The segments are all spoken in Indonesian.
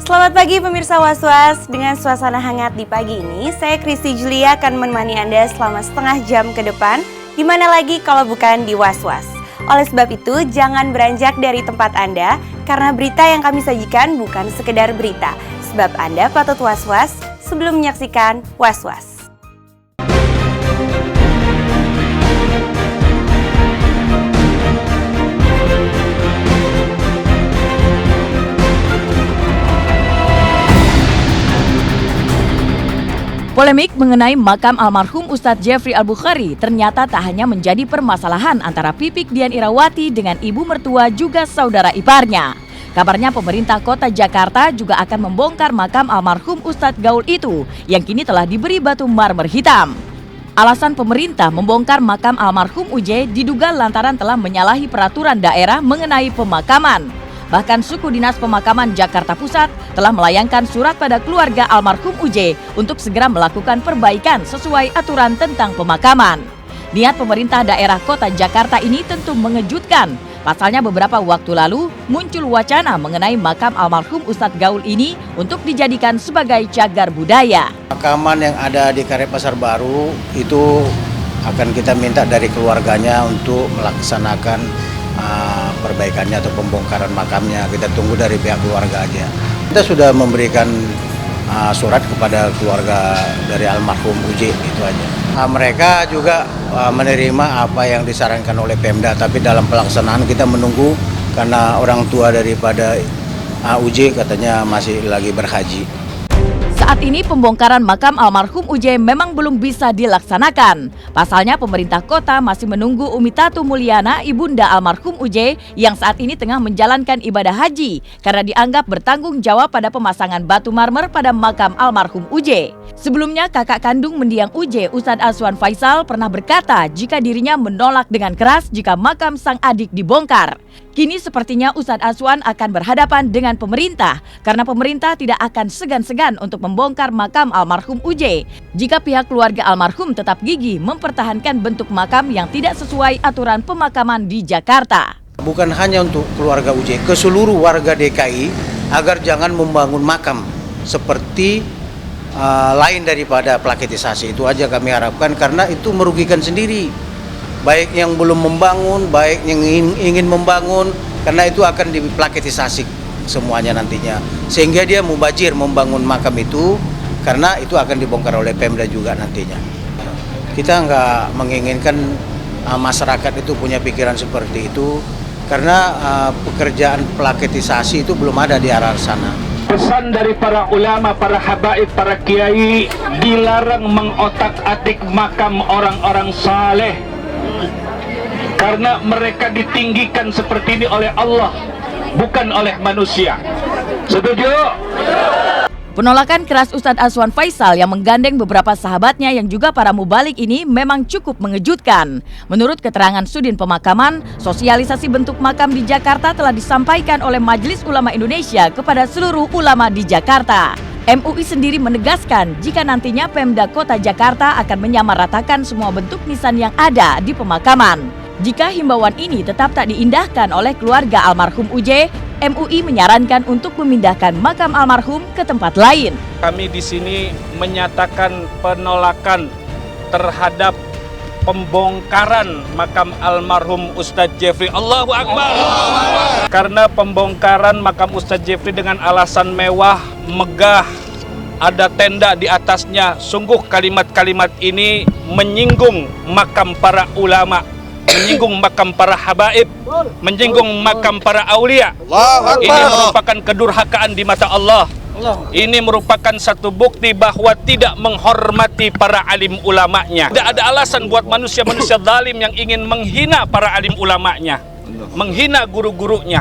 Selamat pagi pemirsa Was-Was. Dengan suasana hangat di pagi ini, saya Kristi Julia akan menemani Anda selama setengah jam ke depan. Di mana lagi kalau bukan di Was-Was. Oleh sebab itu, jangan beranjak dari tempat Anda, karena berita yang kami sajikan bukan sekedar berita. Sebab Anda patut was-was sebelum menyaksikan Was-Was. Polemik mengenai makam almarhum Ustadz Jeffrey Al-Bukhari ternyata tak hanya menjadi permasalahan antara Pipik Dian Irawati dengan ibu mertua juga saudara iparnya. Kabarnya pemerintah kota Jakarta juga akan membongkar makam almarhum Ustadz Gaul itu yang kini telah diberi batu marmer hitam. Alasan pemerintah membongkar makam almarhum UJ diduga lantaran telah menyalahi peraturan daerah mengenai pemakaman. Bahkan suku dinas pemakaman Jakarta Pusat telah melayangkan surat pada keluarga almarhum UJ untuk segera melakukan perbaikan sesuai aturan tentang pemakaman. Niat pemerintah daerah kota Jakarta ini tentu mengejutkan. Pasalnya beberapa waktu lalu muncul wacana mengenai makam almarhum Ustadz Gaul ini untuk dijadikan sebagai cagar budaya. Pemakaman yang ada di Karet Pasar Baru itu akan kita minta dari keluarganya untuk melaksanakan perbaikannya atau pembongkaran makamnya. Kita tunggu dari pihak keluarga aja. Kita sudah memberikan surat kepada keluarga dari almarhum UJ, itu aja. Mereka juga menerima apa yang disarankan oleh Pemda, tapi dalam pelaksanaan kita menunggu karena orang tua daripada UJ katanya masih lagi berhaji. Saat ini pembongkaran makam almarhum UJ memang belum bisa dilaksanakan. Pasalnya pemerintah kota masih menunggu Umi Tatu Mulyana, ibunda almarhum UJ yang saat ini tengah menjalankan ibadah haji karena dianggap bertanggung jawab pada pemasangan batu marmer pada makam almarhum UJ. Sebelumnya kakak kandung mendiang UJ, Ustadz Azwan Faisal, pernah berkata jika dirinya menolak dengan keras jika makam sang adik dibongkar. Kini sepertinya Ustadz Azwan akan berhadapan dengan pemerintah karena pemerintah tidak akan segan-segan untuk membongkar makam almarhum UJ jika pihak keluarga almarhum tetap gigih mempertahankan bentuk makam yang tidak sesuai aturan pemakaman di Jakarta. Bukan hanya untuk keluarga UJ, ke seluruh warga DKI agar jangan membangun makam seperti lain daripada plaketisasi. Itu aja kami harapkan karena itu merugikan sendiri. Baik yang belum membangun, baik yang ingin membangun, karena itu akan diplaketisasi semuanya nantinya. Sehingga dia mubazir membangun makam itu, karena itu akan dibongkar oleh Pemda juga nantinya. Kita nggak menginginkan masyarakat itu punya pikiran seperti itu, karena pekerjaan plaketisasi itu belum ada di arah sana. Pesan dari para ulama, para habaib, para kiai, dilarang mengotak-atik makam orang-orang saleh. Karena mereka ditinggikan seperti ini oleh Allah, bukan oleh manusia. Setuju? Penolakan keras Ustadz Azwan Faisal yang menggandeng beberapa sahabatnya yang juga para mubalik ini memang cukup mengejutkan. Menurut keterangan Sudin Pemakaman, sosialisasi bentuk makam di Jakarta telah disampaikan oleh Majelis Ulama Indonesia kepada seluruh ulama di Jakarta. MUI sendiri menegaskan jika nantinya Pemda Kota Jakarta akan menyamaratakan semua bentuk nisan yang ada di pemakaman. Jika himbauan ini tetap tak diindahkan oleh keluarga almarhum UJ, MUI menyarankan untuk memindahkan makam almarhum ke tempat lain. Kami di sini menyatakan penolakan terhadap pembongkaran makam almarhum Ustadz Jeffrey. Allahu Akbar. Karena pembongkaran makam Ustadz Jeffrey dengan alasan mewah, megah, ada tenda di atasnya. Sungguh kalimat-kalimat ini menyinggung makam para ulama, menyinggung makam para habaib, menyinggung makam para aulia. Ini merupakan kedurhakaan di mata Allah. Ini merupakan satu bukti bahwa tidak menghormati para alim ulamanya. Tidak ada alasan buat manusia-manusia zalim yang ingin menghina para alim ulamanya, menghina guru-gurunya.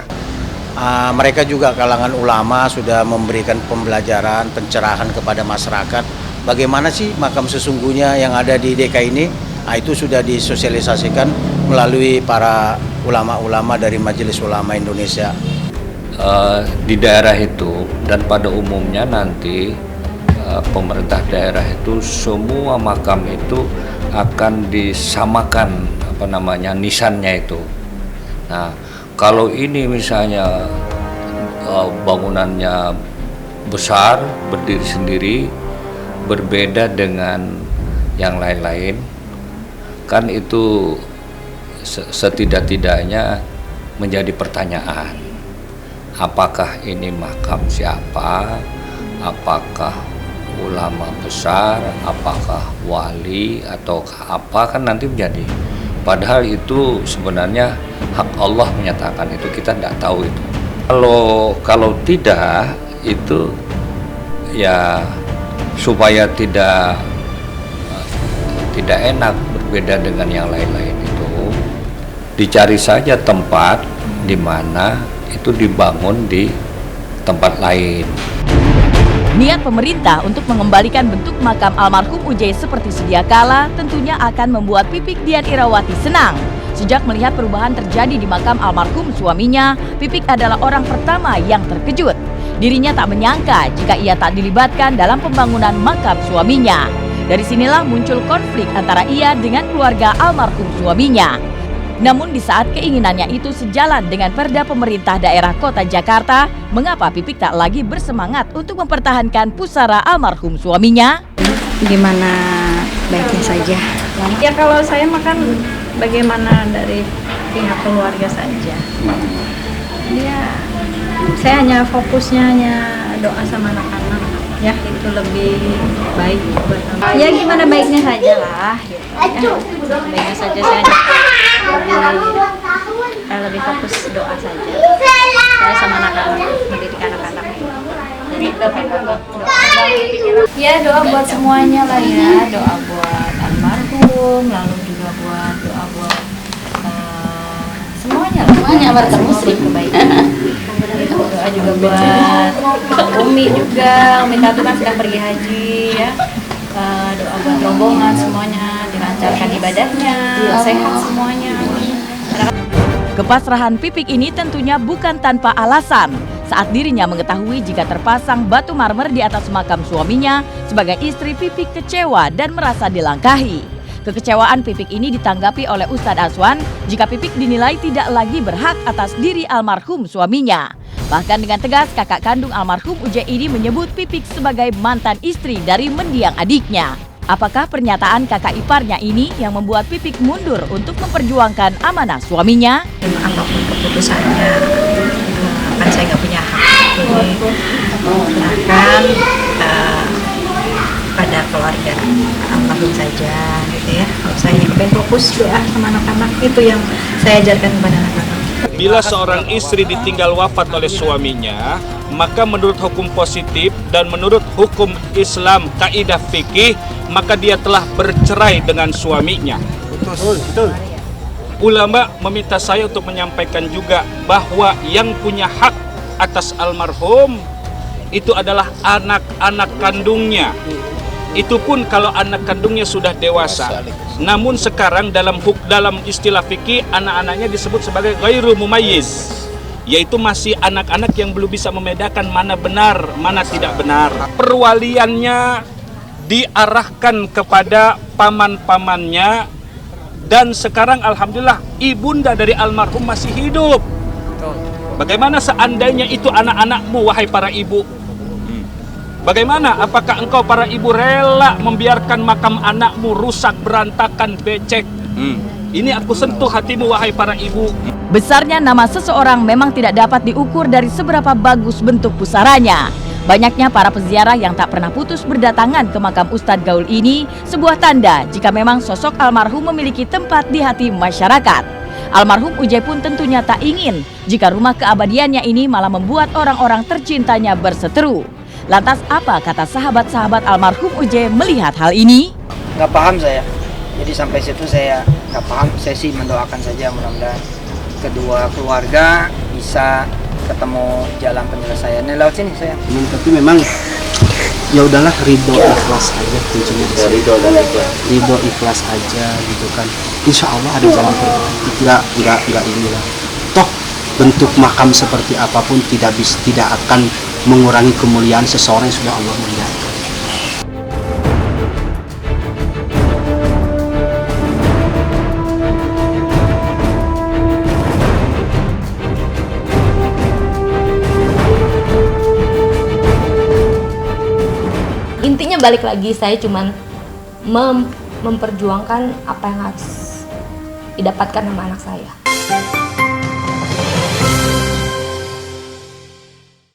Mereka juga kalangan ulama sudah memberikan pembelajaran, pencerahan kepada masyarakat. Bagaimana sih makam sesungguhnya yang ada di DKI ini? Itu sudah disosialisasikan melalui para ulama-ulama dari Majelis Ulama Indonesia. Di daerah itu dan pada umumnya nanti pemerintah daerah itu semua makam itu akan disamakan nisannya itu. Nah, kalau ini misalnya bangunannya besar, berdiri sendiri, berbeda dengan yang lain-lain. Kan itu setidak-tidaknya menjadi pertanyaan. Apakah ini makam siapa? Apakah ulama besar? Apakah wali? Ataukah apa? Kan nanti menjadi. Padahal itu sebenarnya hak Allah menyatakan itu, kita tidak tahu itu. Kalau tidak, itu ya supaya tidak enak berbeda dengan yang lain-lain itu, dicari saja tempat di mana itu dibangun di tempat lain. Niat pemerintah untuk mengembalikan bentuk makam almarhum UJ seperti sedia kala tentunya akan membuat Pipik Dian Irawati senang. Sejak melihat perubahan terjadi di makam almarhum suaminya, Pipik adalah orang pertama yang terkejut. Dirinya tak menyangka jika ia tak dilibatkan dalam pembangunan makam suaminya. Dari sinilah muncul konflik antara ia dengan keluarga almarhum suaminya. Namun di saat keinginannya itu sejalan dengan perda pemerintah daerah kota Jakarta, mengapa Pipik tak lagi bersemangat untuk mempertahankan pusara almarhum suaminya? Gimana baiknya saja. Ya kalau saya makan bagaimana dari pihak keluarga saja. Ya saya hanya fokusnya hanya doa sama anak-anak. Ya itu lebih baik buat anak. Ya gimana baiknya saja lah. Gitu, ya. Baiknya saja saya lebih fokus doa saja. Saya sama anak-anak, mendidik anak-anak. Ya doa buat semuanya lah ya, doa buat almarhum, lalu juga doa buat semuanya lah. Semuanya warga muslim kebaikan. Doa juga buat Umi juga, Umi Tatu kan sedang pergi haji ya. Doa buat rombongan semuanya, dilancarkan ibadahnya, sehat semuanya. Kepasrahan Pipik ini tentunya bukan tanpa alasan. Saat dirinya mengetahui jika terpasang batu marmer di atas makam suaminya, sebagai istri Pipik kecewa dan merasa dilangkahi. Kekecewaan Pipik ini ditanggapi oleh Ustadz Aswan jika Pipik dinilai tidak lagi berhak atas diri almarhum suaminya. Bahkan dengan tegas kakak kandung almarhum UJ ini menyebut Pipik sebagai mantan istri dari mendiang adiknya. Apakah pernyataan kakak iparnya ini yang membuat Pipik mundur untuk memperjuangkan amanah suaminya? Apapun keputusannya, kan saya nggak punya hak. Jadi serahkan pada keluarga almarhum saja, gitu ya. Kalau saya ingin fokus doa sama anak-anak, itu yang saya ajarkan kepada anak-anak. Bila seorang istri ditinggal wafat oleh suaminya, maka menurut hukum positif dan menurut hukum Islam kaidah fikih, maka dia telah bercerai dengan suaminya. Betul. Ulama meminta saya untuk menyampaikan juga bahwa yang punya hak atas almarhum itu adalah anak-anak kandungnya. Itu pun kalau anak kandungnya sudah dewasa. Namun sekarang dalam istilah fikih, anak-anaknya disebut sebagai ghairu mumayyiz, yaitu masih anak-anak yang belum bisa membedakan mana benar, mana tidak benar. Perwaliannya diarahkan kepada paman-pamannya, dan sekarang alhamdulillah ibunda dari almarhum masih hidup. Bagaimana seandainya itu anak-anakmu, wahai para ibu? Bagaimana? Apakah engkau para ibu rela membiarkan makam anakmu rusak, berantakan, becek? Ini aku sentuh hatimu, wahai para ibu. Besarnya nama seseorang memang tidak dapat diukur dari seberapa bagus bentuk pusaranya. Banyaknya para peziarah yang tak pernah putus berdatangan ke makam Ustadz Gaul ini sebuah tanda jika memang sosok almarhum memiliki tempat di hati masyarakat. Almarhum UJ pun tentunya tak ingin jika rumah keabadiannya ini malah membuat orang-orang tercintanya berseteru. Lantas apa kata sahabat-sahabat almarhum UJ melihat hal ini? Nggak paham saya, jadi sampai situ saya nggak paham. Saya sih mendoakan saja mudah-mudahan kedua keluarga bisa ketemu jalan penyelesaiannya lewat sini saya. Tapi memang ya udahlah, ridho ikhlas aja kuncinya. Ridho ikhlas aja gitu kan. Insya Allah ada jalan terbaik. Nggak inilah. Toh bentuk makam seperti apapun tidak akan mengurangi kemuliaan seseorang yang sudah Allah muliakan. intinya balik lagi saya cuman memperjuangkan apa yang harus didapatkan sama anak saya.